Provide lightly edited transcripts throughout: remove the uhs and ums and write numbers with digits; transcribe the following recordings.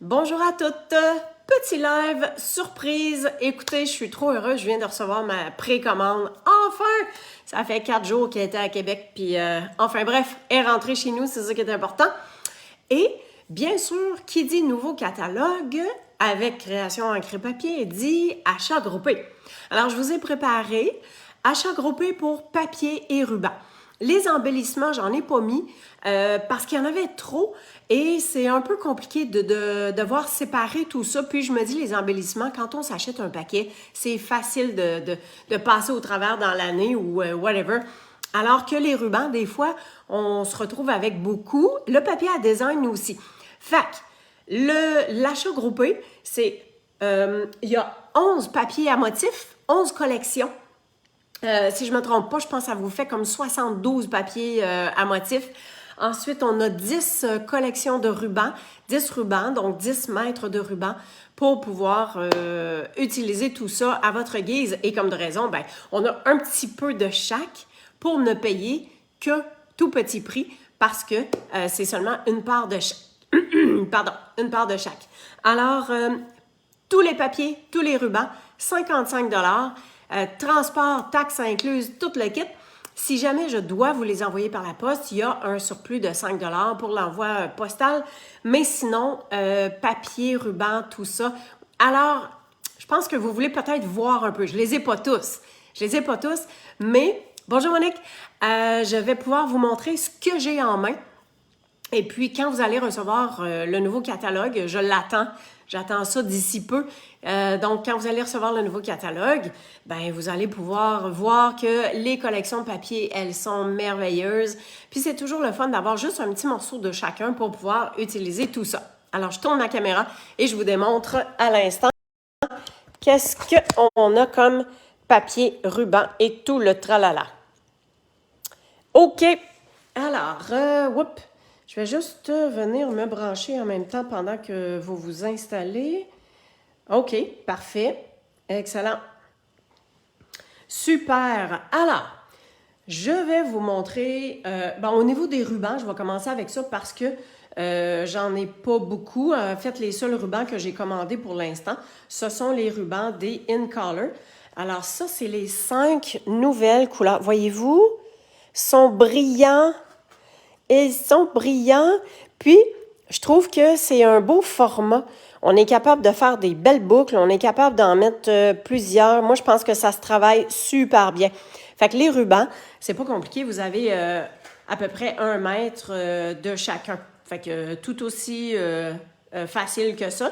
Bonjour à toutes! Petit live surprise. Écoutez, je suis trop heureuse, je viens de recevoir ma précommande. Enfin! Ça fait 4 jours qu'elle était à Québec, puis enfin bref, elle est rentrée chez nous, c'est ça qui est important. Et bien sûr, qui dit nouveau catalogue avec création encre papier dit achat groupé. Alors, je vous ai préparé achat groupé pour papier et ruban. Les embellissements, j'en ai pas mis parce qu'il y en avait trop et c'est un peu compliqué de devoir séparer tout ça. Puis je me dis, les embellissements, quand on s'achète un paquet, c'est facile de passer au travers dans l'année ou whatever. Alors que les rubans, des fois, on se retrouve avec beaucoup. Le papier à design aussi. Fait que l'achat groupé, c'est, il y a 11 papiers à motifs, 11 collections. Si je ne me trompe pas, je pense que ça vous fait comme 72 papiers à motifs. Ensuite, on a 10 collections de rubans, 10 rubans, donc 10 mètres de rubans pour pouvoir utiliser tout ça à votre guise. Et comme de raison, ben, on a un petit peu de chaque pour ne payer que tout petit prix parce que c'est seulement une part de chaque. Pardon, une part de chaque. Alors, tous les papiers, tous les rubans, 55 transport, taxes incluses, tout le kit. Si jamais je dois vous les envoyer par la poste, il y a un surplus de 5 pour l'envoi postal. Mais sinon, papier, ruban, tout ça. Alors, je pense que vous voulez peut-être voir un peu. Je les ai pas tous. Je les ai pas tous, mais bonjour Monique. Je vais pouvoir vous montrer ce que j'ai en main. Et puis, quand vous allez recevoir le nouveau catalogue, je l'attends. J'attends ça d'ici peu. Donc, quand vous allez recevoir le nouveau catalogue, ben vous allez pouvoir voir que les collections papier, elles sont merveilleuses. Puis, c'est toujours le fun d'avoir juste un petit morceau de chacun pour pouvoir utiliser tout ça. Alors, je tourne ma caméra et je vous démontre à l'instant qu'est-ce qu'on a comme papier, ruban et tout le tralala. OK. Alors, je vais juste venir me brancher en même temps pendant que vous vous installez. OK, parfait. Excellent. Super. Alors, je vais vous montrer, au niveau des rubans, je vais commencer avec ça parce que j'en ai pas beaucoup. En fait, les seuls rubans que j'ai commandés pour l'instant, ce sont les rubans des In Color. Alors ça, c'est les 5 nouvelles couleurs. Voyez-vous? Sont brillants. Ils sont brillants. Puis, je trouve que c'est un beau format. On est capable de faire des belles boucles. On est capable d'en mettre plusieurs. Moi, je pense que ça se travaille super bien. Fait que les rubans, c'est pas compliqué. Vous avez à peu près 1 mètre de chacun. Fait que tout aussi facile que ça.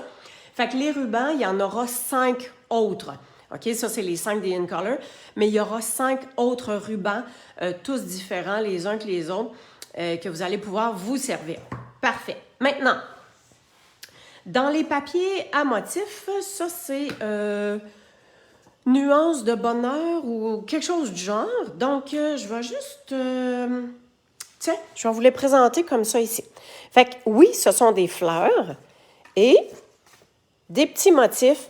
Fait que les rubans, il y en aura 5 autres. OK, ça, c'est les 5 des In Color. Mais il y aura 5 autres rubans, tous différents les uns que les autres, que vous allez pouvoir vous servir. Parfait. Maintenant, dans les papiers à motifs, ça, c'est nuance de bonheur ou quelque chose du genre. Donc, je vais juste... tiens, je vais vous les présenter comme ça ici. Fait que oui, ce sont des fleurs et des petits motifs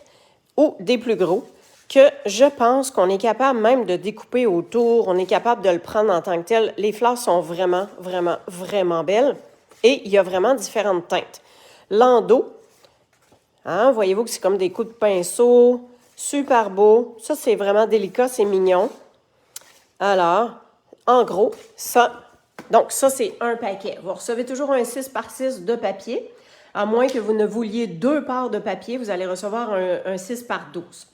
ou des plus gros que je pense qu'on est capable même de découper autour. On est capable de le prendre en tant que tel. Les fleurs sont vraiment, vraiment, vraiment belles. Et il y a vraiment différentes teintes. L'endos, hein, voyez-vous que c'est comme des coups de pinceau. Super beau. Ça, c'est vraiment délicat, c'est mignon. Alors, en gros, ça... Donc, ça, c'est un paquet. Vous recevez toujours un 6 par 6 de papier. À moins que vous ne vouliez 2 paires de papier, vous allez recevoir un 6 par 12.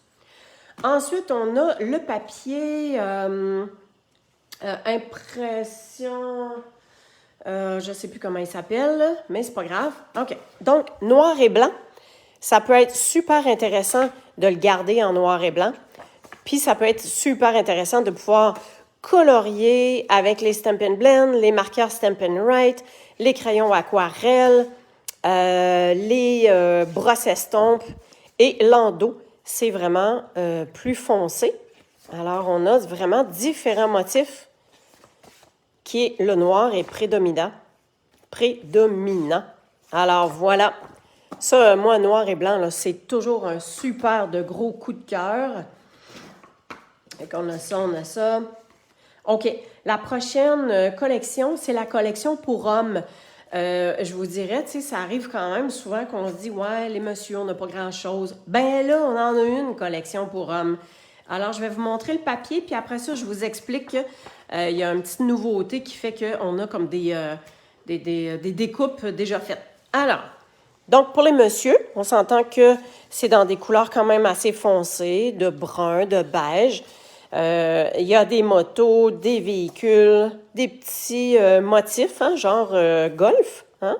Ensuite, on a le papier impression... je ne sais plus comment il s'appelle, mais c'est pas grave. OK. Donc, noir et blanc, ça peut être super intéressant de le garder en noir et blanc. Puis, ça peut être super intéressant de pouvoir colorier avec les Stampin' Blend, les marqueurs Stampin' Write, les crayons aquarelle, les brosses estompes et l'endos. C'est vraiment plus foncé. Alors, on a vraiment différents motifs qui est le noir et prédominant. Alors, voilà. Ça, moi, noir et blanc, c'est toujours un super de gros coup de cœur. Fait qu'on a ça, on a ça. OK. La prochaine collection, c'est la collection pour hommes. Je vous dirais, tu sais, ça arrive quand même souvent qu'on se dit, ouais, les messieurs, on n'a pas grand-chose. Ben là, on en a une collection pour hommes. Alors, je vais vous montrer le papier, puis après ça, je vous explique qu'il y a une petite nouveauté qui fait qu'on a comme des découpes déjà faites. Alors, donc pour les messieurs, on s'entend que c'est dans des couleurs quand même assez foncées, de brun, de beige. Il y a des motos, des véhicules, des petits motifs, hein, genre golf, hein,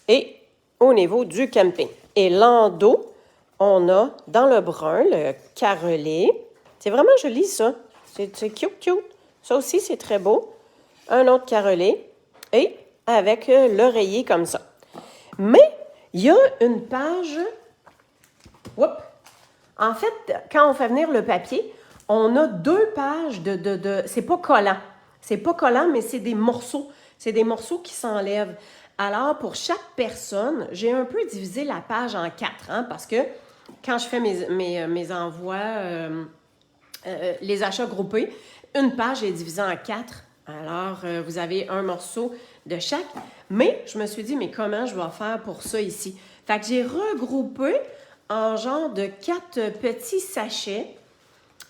et au niveau du camping. Et l'endos, on a dans le brun, le carrelé. C'est vraiment joli, ça. C'est cute, cute. Ça aussi, c'est très beau. Un autre carrelé. Et avec l'oreiller comme ça. Mais, il y a une page... Oups! En fait, quand on fait venir le papier, on a 2 pages c'est pas collant. C'est pas collant, mais c'est des morceaux. C'est des morceaux qui s'enlèvent. Alors, pour chaque personne, j'ai un peu divisé la page en 4, hein, parce que quand je fais mes envois, les achats groupés, une page est divisée en 4. Alors, vous avez un morceau de chaque. Mais je me suis dit, mais comment je vais faire pour ça ici? Fait que j'ai regroupé en genre de 4 petits sachets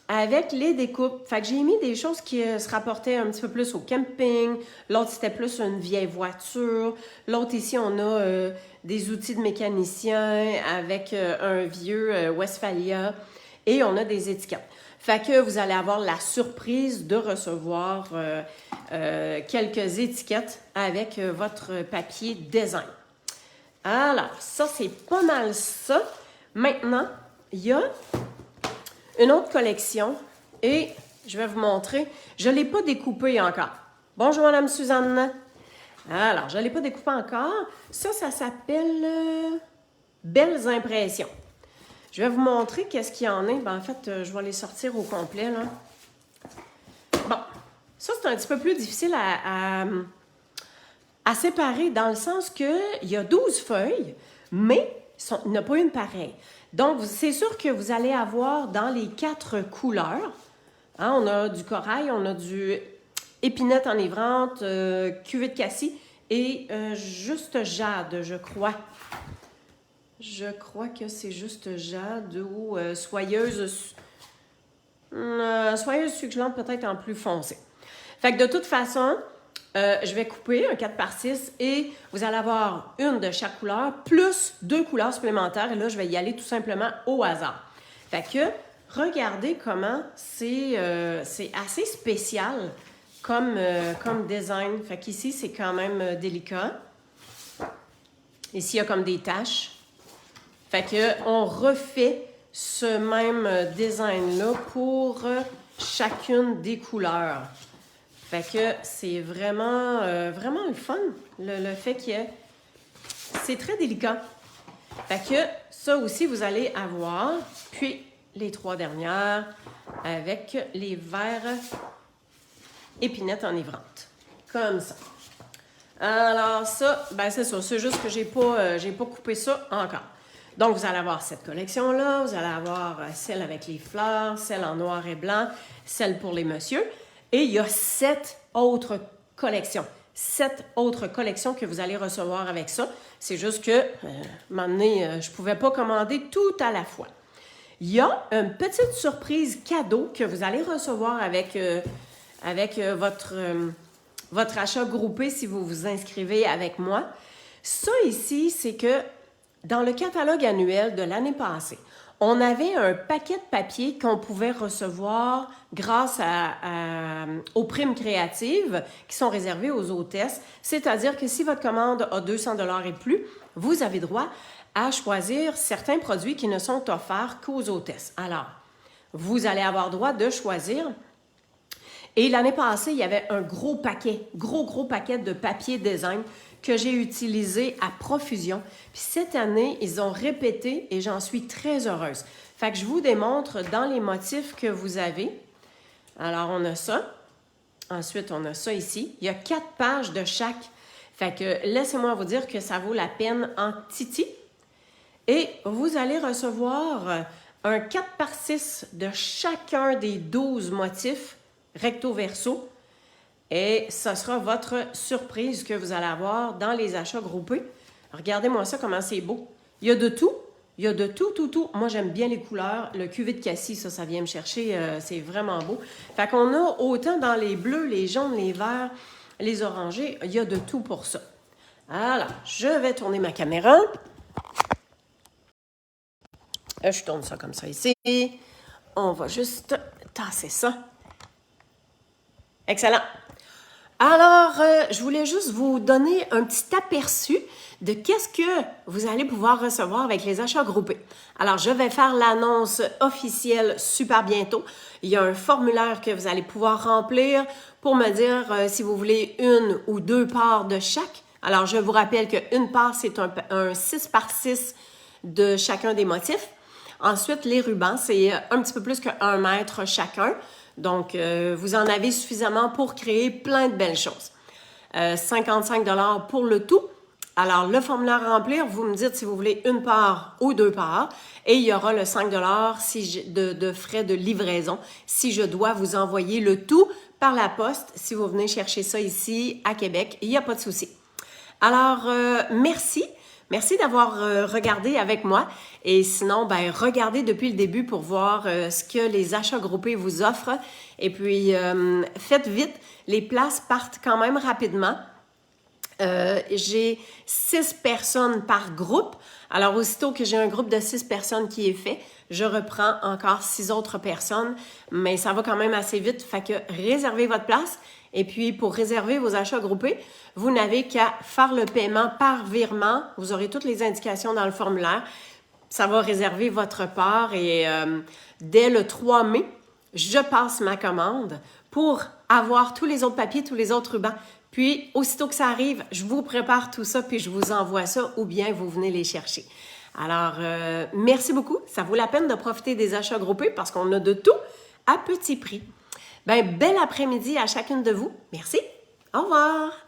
avec les découpes. Fait que j'ai mis des choses qui se rapportaient un petit peu plus au camping. L'autre, c'était plus une vieille voiture. L'autre, ici, on a des outils de mécanicien avec un vieux Westphalia. Et on a des étiquettes. Fait que vous allez avoir la surprise de recevoir quelques étiquettes avec votre papier design. Alors, ça, c'est pas mal ça. Maintenant, il y a une autre collection et je vais vous montrer. Je ne l'ai pas découpé encore. Bonjour, Madame Suzanne. Alors, je ne l'ai pas découpé encore. Ça s'appelle Belles impressions. Je vais vous montrer qu'est-ce qu'il y en a. Ben, en fait, je vais les sortir au complet, là. Bon, ça, c'est un petit peu plus difficile à séparer dans le sens qu'il y a 12 feuilles, mais il n'y en a pas une pareille. Donc, c'est sûr que vous allez avoir dans les 4 couleurs. Hein, on a du corail, on a du épinette enivrante, cuvée de cassis et juste jade, je crois. Je crois que c'est juste jade ou soyeuse succulente peut-être en plus foncé. Fait que de toute façon, je vais couper un 4 par 6 et vous allez avoir une de chaque couleur plus 2 couleurs supplémentaires. Et là, je vais y aller tout simplement au hasard. Fait que regardez comment c'est assez spécial comme design. Fait qu'ici, c'est quand même délicat. Ici, il y a comme des taches. Fait qu'on refait ce même design-là pour chacune des couleurs. Fait que c'est vraiment, vraiment le fun, le fait que c'est très délicat. Fait que ça aussi, vous allez avoir. Puis les 3 dernières avec les verres épinettes enivrantes. Comme ça. Alors ça, ben c'est ça. C'est juste que j'ai pas coupé ça encore. Donc, vous allez avoir cette collection-là, vous allez avoir celle avec les fleurs, celle en noir et blanc, celle pour les messieurs. Et il y a 7 autres collections. 7 autres collections que vous allez recevoir avec ça. C'est juste que, à un moment donné, je ne pouvais pas commander tout à la fois. Il y a une petite surprise cadeau que vous allez recevoir avec votre achat groupé si vous vous inscrivez avec moi. Ça ici, c'est que dans le catalogue annuel de l'année passée, on avait un paquet de papier qu'on pouvait recevoir grâce aux primes créatives qui sont réservées aux hôtesses. C'est-à-dire que si votre commande a 200 $ et plus, vous avez droit à choisir certains produits qui ne sont offerts qu'aux hôtesses. Alors, vous allez avoir droit de choisir. Et l'année passée, il y avait un gros paquet de papier design que j'ai utilisé à profusion. Puis cette année, ils ont répété et j'en suis très heureuse. Fait que je vous démontre dans les motifs que vous avez. Alors, on a ça. Ensuite, on a ça ici. Il y a 4 pages de chaque. Fait que laissez-moi vous dire que ça vaut la peine en titi. Et vous allez recevoir un 4 par 6 de chacun des 12 motifs recto-verso Et ça sera votre surprise que vous allez avoir dans les achats groupés. Regardez-moi ça, comment c'est beau. Il y a de tout. Il y a de tout, tout, tout. Moi, j'aime bien les couleurs. Le cuvée de cassis, ça vient me chercher. C'est vraiment beau. Fait qu'on a autant dans les bleus, les jaunes, les verts, les orangés. Il y a de tout pour ça. Alors, je vais tourner ma caméra. Je tourne ça comme ça ici. On va juste tasser ça. Excellent. Alors, je voulais juste vous donner un petit aperçu de qu'est-ce que vous allez pouvoir recevoir avec les achats groupés. Alors, je vais faire l'annonce officielle super bientôt. Il y a un formulaire que vous allez pouvoir remplir pour me dire si vous voulez une ou deux parts de chaque. Alors, je vous rappelle qu'une part, c'est un 6 par 6 de chacun des motifs. Ensuite, les rubans, c'est un petit peu plus que 1 mètre chacun. Donc, vous en avez suffisamment pour créer plein de belles choses. 55 $ pour le tout. Alors, le formulaire à remplir, vous me dites si vous voulez une part ou deux parts. Et il y aura le 5 $ de frais de livraison si je dois vous envoyer le tout par la poste. Si vous venez chercher ça ici à Québec, il n'y a pas de souci. Alors, merci. Merci d'avoir regardé avec moi. Et sinon, ben, regardez depuis le début pour voir ce que les achats groupés vous offrent. Et puis, faites vite. Les places partent quand même rapidement. J'ai 6 personnes par groupe. Alors, aussitôt que j'ai un groupe de 6 personnes qui est fait, je reprends encore 6 autres personnes. Mais ça va quand même assez vite. Fait que réservez votre place. Et puis, pour réserver vos achats groupés, vous n'avez qu'à faire le paiement par virement. Vous aurez toutes les indications dans le formulaire. Ça va réserver votre part et dès le 3 mai, je passe ma commande pour avoir tous les autres papiers, tous les autres rubans. Puis, aussitôt que ça arrive, je vous prépare tout ça puis je vous envoie ça ou bien vous venez les chercher. Alors, merci beaucoup. Ça vaut la peine de profiter des achats groupés parce qu'on a de tout à petit prix. Ben, bel après-midi à chacune de vous. Merci. Au revoir.